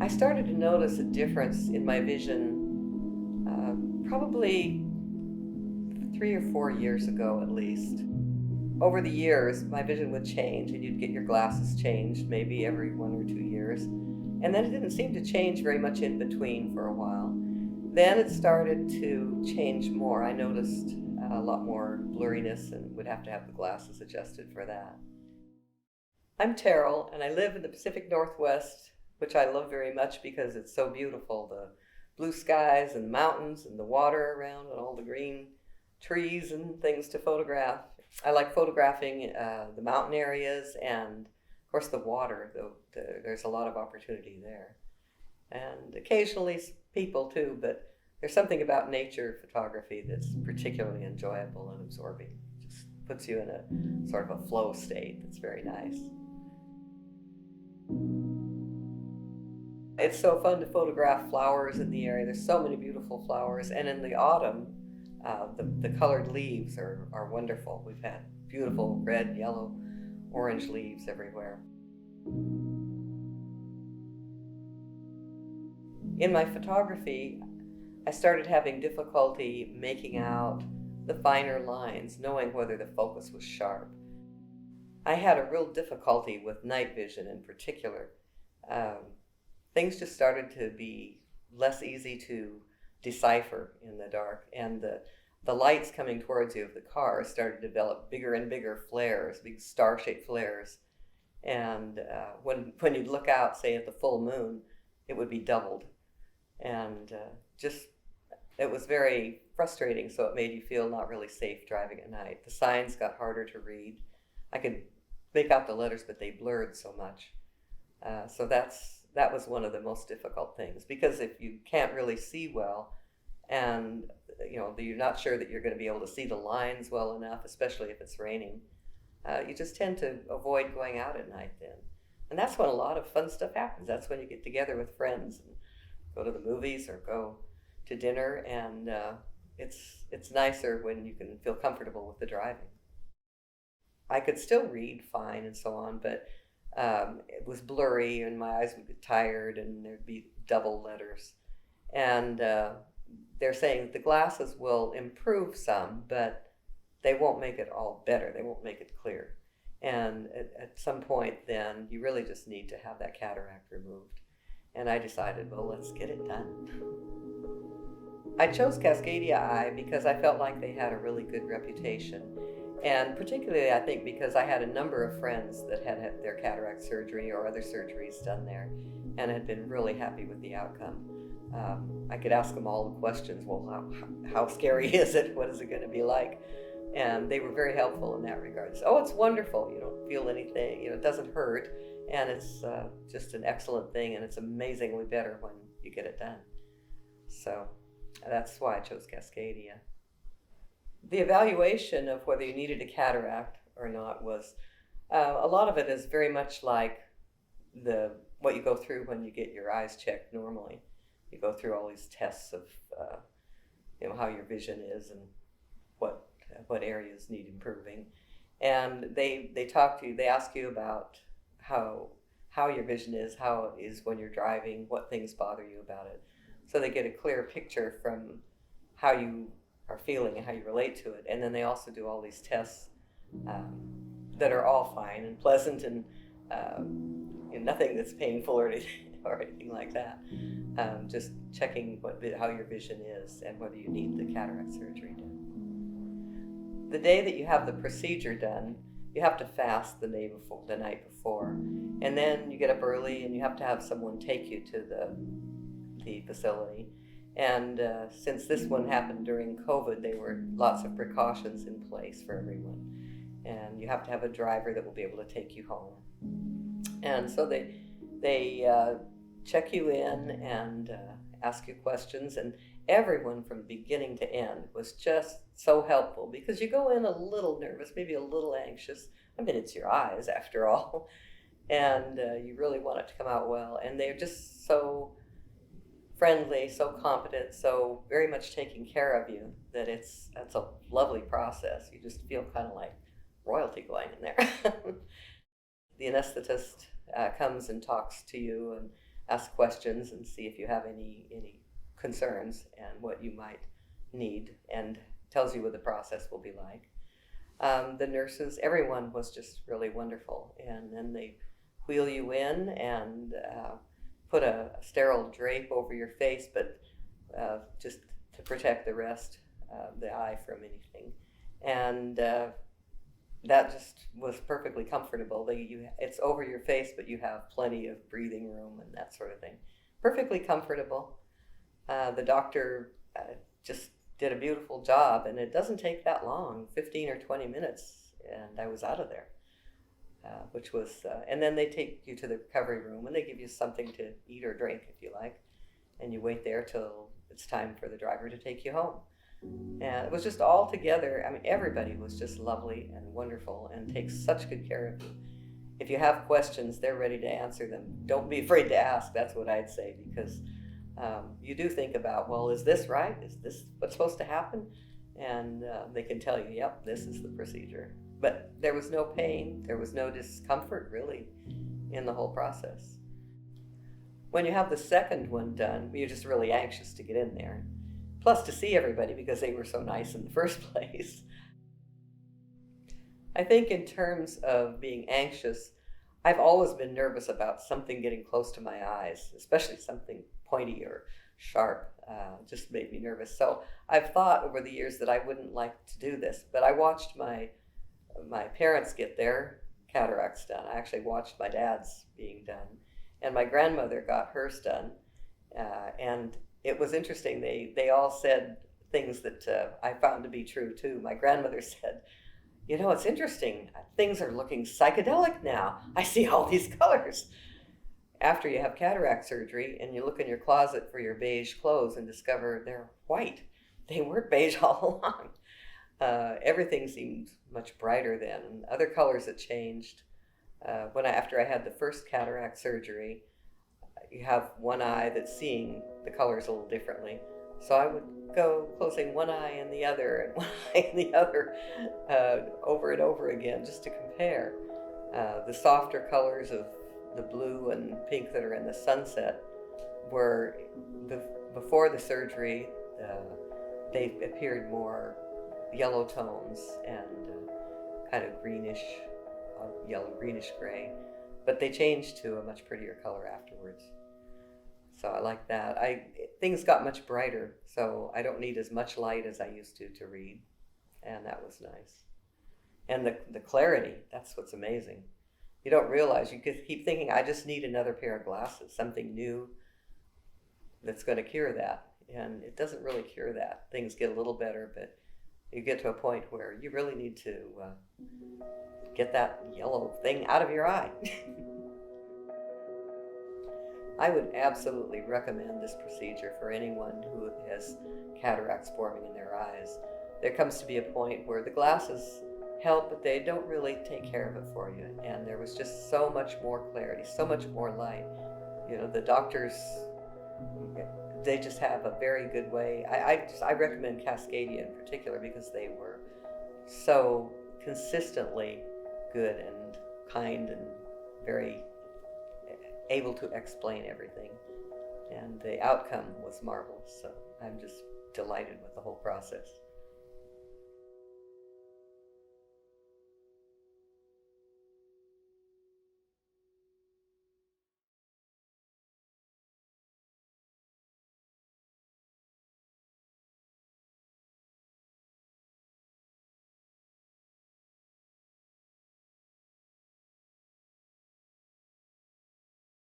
I started to notice a difference in my vision probably 3 or 4 years ago at least. Over the years, my vision would change, and you'd get your glasses changed maybe every 1 or 2 years. And then it didn't seem to change very much in between for a while. Then it started to change more. I noticed a lot more blurriness and would have to have the glasses adjusted for that. I'm Teryl, and I live in the Pacific Northwest, which I love very much because it's so beautiful. The blue skies and the mountains and the water around and all the green trees and things to photograph. I like photographing the mountain areas and, of course, the water. There's a lot of opportunity there. And occasionally people too, but there's something about nature photography that's particularly enjoyable and absorbing. It just puts you in a sort of a flow state that's very nice. It's so fun to photograph flowers in the area. There's so many beautiful flowers, and in the autumn, the colored leaves are wonderful. We've had beautiful red, yellow, orange leaves everywhere. In my photography, I started having difficulty making out the finer lines, knowing whether the focus was sharp. I had a real difficulty with night vision in particular. Things just started to be less easy to decipher in the dark, and the lights coming towards you of the car started to develop bigger and bigger flares, big star-shaped flares. And when you'd look out, say at the full moon, it would be doubled. And it was very frustrating, so it made you feel not really safe driving at night. The signs got harder to read. I could make out the letters, but they blurred so much. So that was one of the most difficult things, because if you can't really see well, and you're not sure that you're going to be able to see the lines well enough, especially if it's raining, you just tend to avoid going out at night then. And that's when a lot of fun stuff happens. That's when you get together with friends and go to the movies or go to dinner, and it's nicer when you can feel comfortable with the driving. I could still read fine and so on, but it was blurry and my eyes would get tired and there'd be double letters. And they're saying that the glasses will improve some, but they won't make it all better. They won't make it clear. And at some point then, you really just need to have that cataract removed. And I decided, well, let's get it done. I chose Cascadia Eye because I felt like they had a really good reputation. And particularly, I think, because I had a number of friends that had had their cataract surgery or other surgeries done there and had been really happy with the outcome. I could ask them all the questions. Well, how scary is it? What is it going to be like? And they were very helpful in that regard. So, it's wonderful. You don't feel anything. It doesn't hurt. And it's just an excellent thing. And it's amazingly better when you get it done. So that's why I chose Cascadia. The evaluation of whether you needed a cataract or not was, a lot of it is very much like what you go through when you get your eyes checked normally. You go through all these tests of how your vision is and what areas need improving. And they talk to you, they ask you about how your vision is, how it is when you're driving, what things bother you about it. So they get a clear picture from how you are feeling and how you relate to it. And then they also do all these tests that are all fine and pleasant and nothing that's painful or anything like that. Just checking how your vision is and whether you need the cataract surgery done. The day that you have the procedure done, you have to fast the night before. And then you get up early and you have to have someone take you to the facility. And since this one happened during COVID, there were lots of precautions in place for everyone. And you have to have a driver that will be able to take you home. And so they check you in and ask you questions. And everyone from beginning to end was just so helpful, because you go in a little nervous, maybe a little anxious. I mean, it's your eyes after all. And you really want it to come out well. And they're just so friendly, so competent, so very much taking care of you that it's a lovely process. You just feel kind of like royalty going in there. The anesthetist comes and talks to you and ask questions and see if you have any concerns and what you might need, and tells you what the process will be like. The nurses, everyone was just really wonderful, and then they wheel you in and put a sterile drape over your face, but just to protect the rest of the eye from anything. And that just was perfectly comfortable. It's over your face, but you have plenty of breathing room and that sort of thing. Perfectly comfortable. The doctor just did a beautiful job, and it doesn't take that long, 15 or 20 minutes, and I was out of there. Which was, and then they take you to the recovery room and they give you something to eat or drink if you like, and you wait there till it's time for the driver to take you home. And it was just all together. I mean, everybody was just lovely and wonderful and takes such good care of you. If you have questions, they're ready to answer them. Don't be afraid to ask. That's what I'd say, because you do think about, well, is this right? Is this what's supposed to happen? And they can tell you, yep, this is the procedure. But there was no pain, there was no discomfort really in the whole process. When you have the second one done, you're just really anxious to get in there. Plus to see everybody because they were so nice in the first place. I think in terms of being anxious, I've always been nervous about something getting close to my eyes, especially something pointy or sharp. Just made me nervous. So I've thought over the years that I wouldn't like to do this, but I watched my parents get their cataracts done. I actually watched my dad's being done, and my grandmother got hers done, and it was interesting. They all said things that I found to be true too. My grandmother said, you know, it's interesting, things are looking psychedelic now. I see all these colors. After you have cataract surgery and you look in your closet for your beige clothes and discover they're white. They weren't beige all along. Everything seemed much brighter then. Other colors had changed. After I had the first cataract surgery, you have one eye that's seeing the colors a little differently. So I would go closing one eye and the other, and one eye and the other, over and over again, just to compare. The softer colors of the blue and pink that are in the sunset were, before the surgery, they appeared more yellow tones and kind of greenish, yellow, greenish gray, but they changed to a much prettier color afterwards. So I like that. Things got much brighter, so I don't need as much light as I used to read, and that was nice. And the clarity, that's what's amazing. You don't realize, you keep thinking, I just need another pair of glasses, something new that's going to cure that, and it doesn't really cure that. Things get a little better, but you get to a point where you really need to get that yellow thing out of your eye. I would absolutely recommend this procedure for anyone who has cataracts forming in their eyes. There comes to be a point where the glasses help, but they don't really take care of it for you. And there was just so much more clarity, so much more light. You know, the doctors, they just have a very good way. I recommend Cascadia in particular because they were so consistently good and kind and very able to explain everything, and the outcome was marvelous. So I'm just delighted with the whole process.